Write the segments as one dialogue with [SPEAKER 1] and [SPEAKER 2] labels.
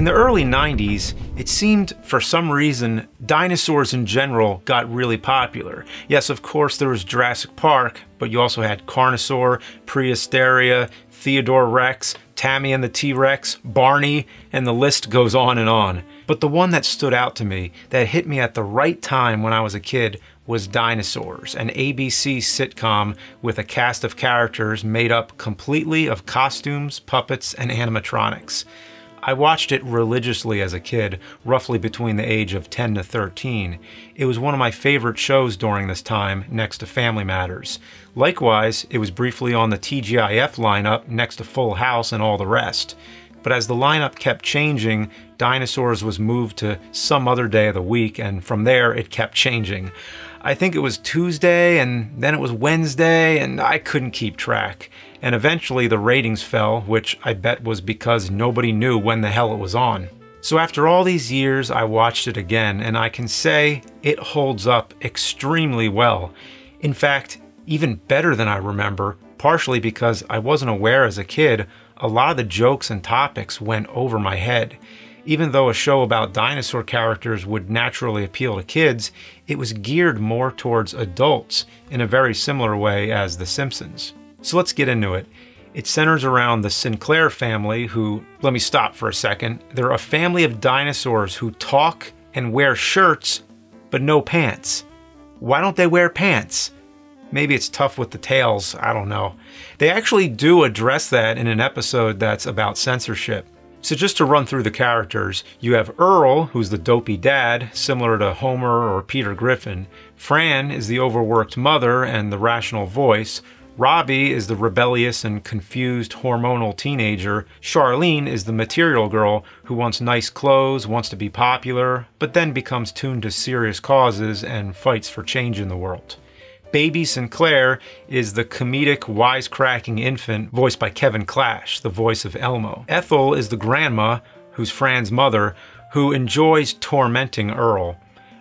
[SPEAKER 1] In the early 90s, it seemed, for some reason, dinosaurs in general got really popular. Yes, of course, there was Jurassic Park, but you also had Carnosaur, Prehysteria, Theodore Rex, Tammy and the T-Rex, Barney, and the list goes on and on. But the one that stood out to me, that hit me at the right time when I was a kid, was Dinosaurs, an ABC sitcom with a cast of characters made up completely of costumes, puppets, and animatronics. I watched it religiously as a kid, roughly between the age of 10 to 13. It was one of my favorite shows during this time, next to Family Matters. Likewise, it was briefly on the TGIF lineup next to Full House and all the rest. But as the lineup kept changing, Dinosaurs was moved to some other day of the week, and from there it kept changing. I think it was Tuesday, and then it was Wednesday, and I couldn't keep track. And eventually the ratings fell, which I bet was because nobody knew when the hell it was on. So after all these years, I watched it again, and I can say it holds up extremely well. In fact, even better than I remember, partially because I wasn't aware as a kid, a lot of the jokes and topics went over my head. Even though a show about dinosaur characters would naturally appeal to kids, it was geared more towards adults in a very similar way as The Simpsons. So let's get into it. It centers around the Sinclair family who, let me stop for a second, they're a family of dinosaurs who talk and wear shirts, but no pants. Why don't they wear pants? Maybe it's tough with the tails, I don't know. They actually do address that in an episode that's about censorship. So just to run through the characters, you have Earl, who's the dopey dad, similar to Homer or Peter Griffin. Fran is the overworked mother and the rational voice. Robbie is the rebellious and confused hormonal teenager. Charlene is the material girl who wants nice clothes, wants to be popular, but then becomes tuned to serious causes and fights for change in the world. Baby Sinclair is the comedic, wisecracking infant voiced by Kevin Clash, the voice of Elmo. Ethel is the grandma, who's Fran's mother, who enjoys tormenting Earl.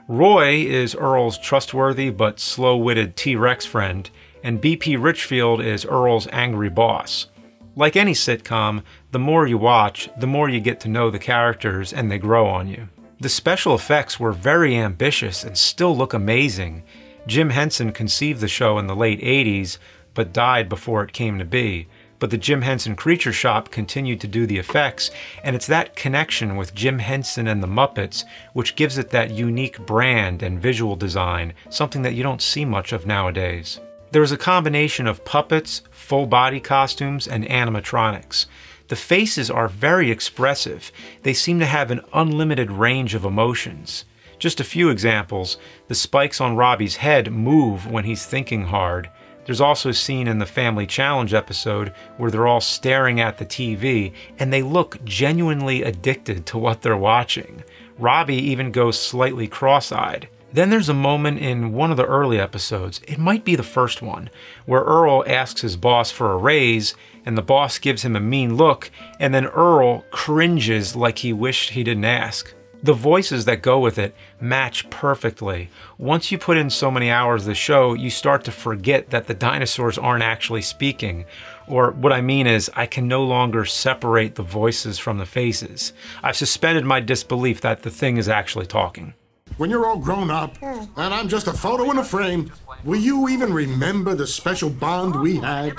[SPEAKER 1] Roy is Earl's trustworthy but slow-witted T-Rex friend, and BP Richfield is Earl's angry boss. Like any sitcom, the more you watch, the more you get to know the characters and they grow on you. The special effects were very ambitious and still look amazing. Jim Henson conceived the show in the late 80s, but died before it came to be. But the Jim Henson Creature Shop continued to do the effects, and it's that connection with Jim Henson and the Muppets which gives it that unique brand and visual design, something that you don't see much of nowadays. There was a combination of puppets, full-body costumes, and animatronics. The faces are very expressive. They seem to have an unlimited range of emotions. Just a few examples. The spikes on Robbie's head move when he's thinking hard. There's also a scene in the Family Challenge episode where they're all staring at the TV and they look genuinely addicted to what they're watching. Robbie even goes slightly cross-eyed. Then there's a moment in one of the early episodes, it might be the first one, where Earl asks his boss for a raise and the boss gives him a mean look and then Earl cringes like he wished he didn't ask. The voices that go with it match perfectly. Once you put in so many hours of the show, you start to forget that the dinosaurs aren't actually speaking. Or what I mean is, I can no longer separate the voices from the faces. I've suspended my disbelief that the thing is actually talking.
[SPEAKER 2] When you're all grown up, and I'm just a photo in a frame, will you even remember the special bond we had?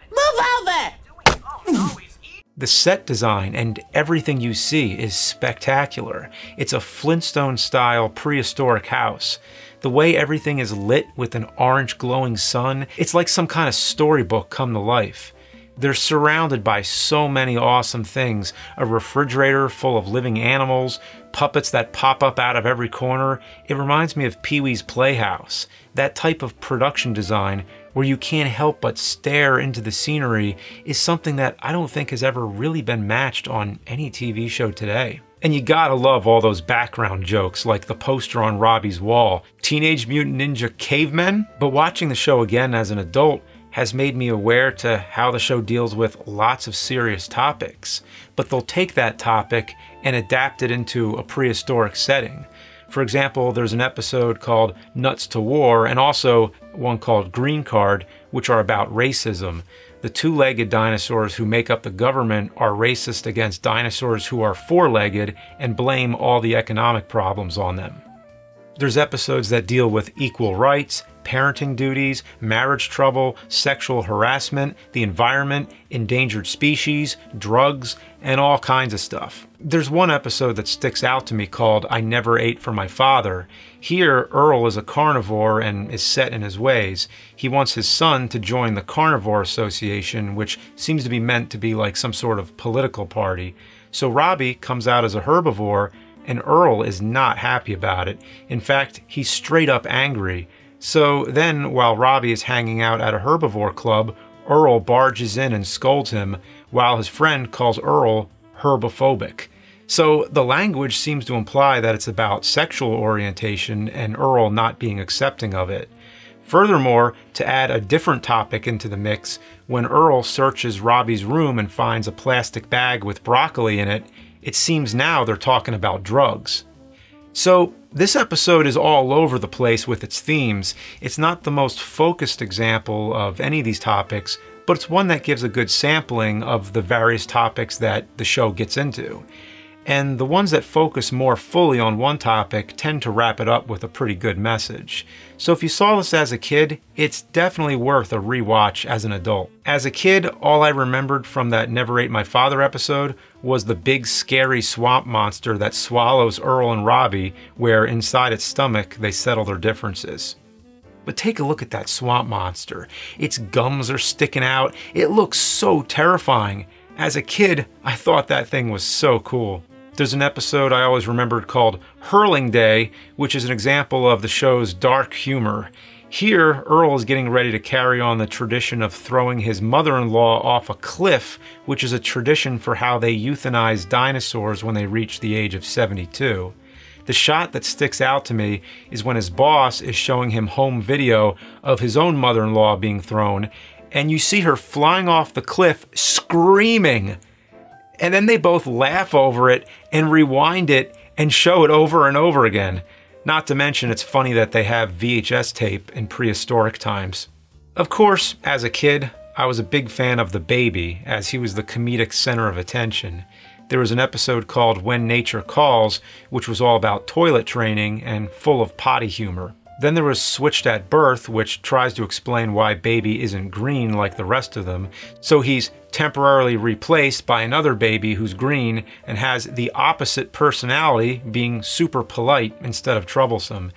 [SPEAKER 3] Move over!
[SPEAKER 1] The set design and everything you see is spectacular. It's a Flintstone-style prehistoric house. The way everything is lit with an orange glowing sun, it's like some kind of storybook come to life. They're surrounded by so many awesome things. A refrigerator full of living animals, puppets that pop up out of every corner. It reminds me of Pee-wee's Playhouse. That type of production design where you can't help but stare into the scenery is something that I don't think has ever really been matched on any TV show today. And you gotta love all those background jokes like the poster on Robbie's wall, Teenage Mutant Ninja Cavemen. But watching the show again as an adult has made me aware to how the show deals with lots of serious topics. But they'll take that topic and adapt it into a prehistoric setting. For example, there's an episode called Nuts to War and also one called Green Card, which are about racism. The two-legged dinosaurs who make up the government are racist against dinosaurs who are four-legged and blame all the economic problems on them. There's episodes that deal with equal rights, parenting duties, marriage trouble, sexual harassment, the environment, endangered species, drugs, and all kinds of stuff. There's one episode that sticks out to me called I Never Ate for My Father. Here, Earl is a carnivore and is set in his ways. He wants his son to join the Carnivore Association, which seems to be meant to be like some sort of political party. So Robbie comes out as a herbivore, and Earl is not happy about it. In fact, he's straight up angry. So then, while Robbie is hanging out at a herbivore club, Earl barges in and scolds him, while his friend calls Earl herbophobic. So the language seems to imply that it's about sexual orientation and Earl not being accepting of it. Furthermore, to add a different topic into the mix, when Earl searches Robbie's room and finds a plastic bag with broccoli in it, it seems now they're talking about drugs. So this episode is all over the place with its themes. It's not the most focused example of any of these topics, but it's one that gives a good sampling of the various topics that the show gets into. And the ones that focus more fully on one topic tend to wrap it up with a pretty good message. So if you saw this as a kid, it's definitely worth a rewatch as an adult. As a kid, all I remembered from that Never Ate My Father episode was the big scary swamp monster that swallows Earl and Robbie, where inside its stomach they settle their differences. But take a look at that swamp monster. Its gums are sticking out. It looks so terrifying. As a kid, I thought that thing was so cool. There's an episode I always remembered called Hurling Day, which is an example of the show's dark humor. Here, Earl is getting ready to carry on the tradition of throwing his mother-in-law off a cliff, which is a tradition for how they euthanize dinosaurs when they reach the age of 72. The shot that sticks out to me is when his boss is showing him home video of his own mother-in-law being thrown, and you see her flying off the cliff screaming. And then they both laugh over it and rewind it and show it over and over again. Not to mention it's funny that they have VHS tape in prehistoric times. Of course, as a kid, I was a big fan of the baby, as he was the comedic center of attention. There was an episode called When Nature Calls, which was all about toilet training and full of potty humor. Then there was Switched at Birth, which tries to explain why Baby isn't green like the rest of them. So he's temporarily replaced by another baby who's green and has the opposite personality, being super polite instead of troublesome.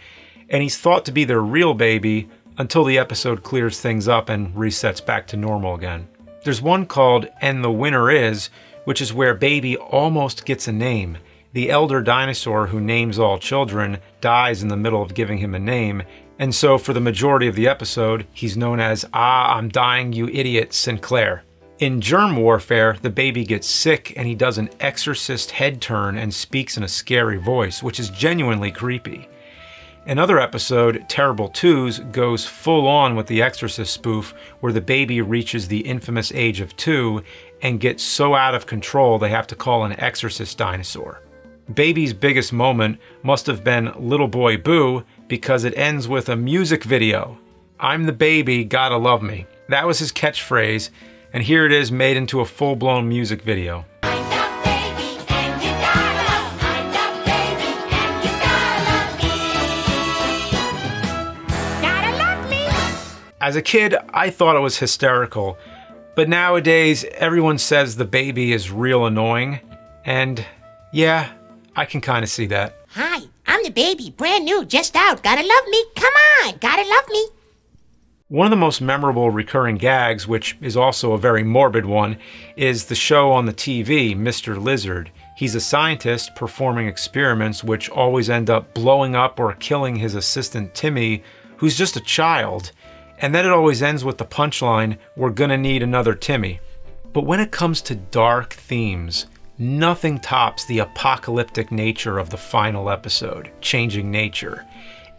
[SPEAKER 1] And he's thought to be their real baby until the episode clears things up and resets back to normal again. There's one called And the Winner Is, which is where Baby almost gets a name. The elder dinosaur who names all children dies in the middle of giving him a name, and so for the majority of the episode, he's known as "Ah, I'm dying, you idiot, Sinclair." In Germ Warfare, the baby gets sick and he does an exorcist head turn and speaks in a scary voice, which is genuinely creepy. Another episode, Terrible Twos, goes full on with the Exorcist spoof, where the baby reaches the infamous age of 2 and gets so out of control they have to call an exorcist dinosaur. Baby's biggest moment must have been Little Boy Boo, because it ends with a music video. "I'm the baby, gotta love me." That was his catchphrase, and here it is made into a full-blown music video.
[SPEAKER 4] I'm the baby and you gotta love me. I'm the baby and you gotta love me. Gotta love me.
[SPEAKER 1] As a kid, I thought it was hysterical, but nowadays everyone says the baby is real annoying, and yeah, I can kind of see that.
[SPEAKER 4] Hi, I'm the baby, brand new, just out. Gotta love me. Come on, gotta love me.
[SPEAKER 1] One of the most memorable recurring gags, which is also a very morbid one, is the show on the TV, Mr. Lizard. He's a scientist performing experiments which always end up blowing up or killing his assistant Timmy, who's just a child. And then it always ends with the punchline, "We're gonna need another Timmy." But when it comes to dark themes, nothing tops the apocalyptic nature of the final episode, Changing Nature.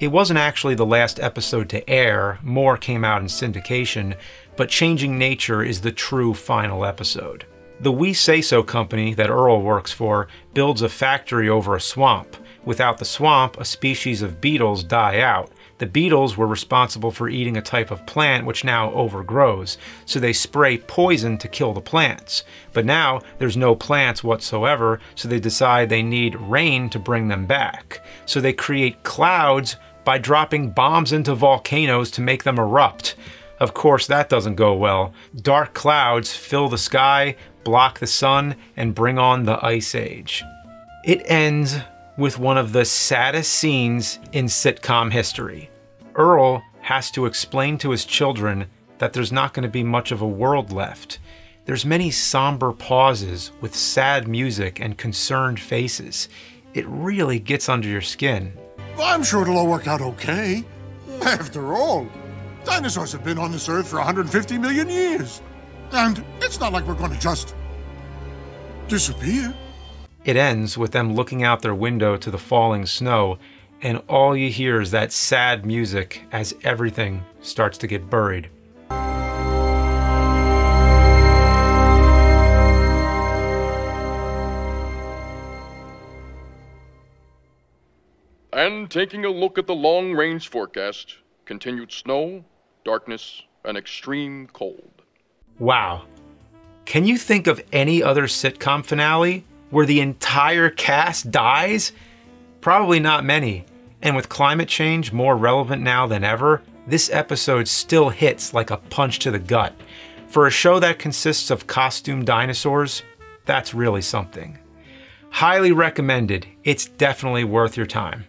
[SPEAKER 1] It wasn't actually the last episode to air, more came out in syndication, but Changing Nature is the true final episode. The We Say So company that Earl works for builds a factory over a swamp, Without the swamp, a species of beetles die out. The beetles were responsible for eating a type of plant which now overgrows, so they spray poison to kill the plants. But now there's no plants whatsoever, so they decide they need rain to bring them back. So they create clouds by dropping bombs into volcanoes to make them erupt. Of course, that doesn't go well. Dark clouds fill the sky, block the sun, and bring on the Ice Age. It ends with one of the saddest scenes in sitcom history. Earl has to explain to his children that there's not going to be much of a world left. There's many somber pauses with sad music and concerned faces. It really gets under your skin.
[SPEAKER 2] I'm sure it'll all work out okay. After all, dinosaurs have been on this earth for 150 million years. And it's not like we're going to just disappear.
[SPEAKER 1] It ends with them looking out their window to the falling snow, and all you hear is that sad music as everything starts to get buried.
[SPEAKER 5] And taking a look at the long-range forecast, continued snow, darkness, and extreme cold.
[SPEAKER 1] Wow. Can you think of any other sitcom finale where the entire cast dies? Probably not many. And with climate change more relevant now than ever, this episode still hits like a punch to the gut. For a show that consists of costume dinosaurs, that's really something. Highly recommended. It's definitely worth your time.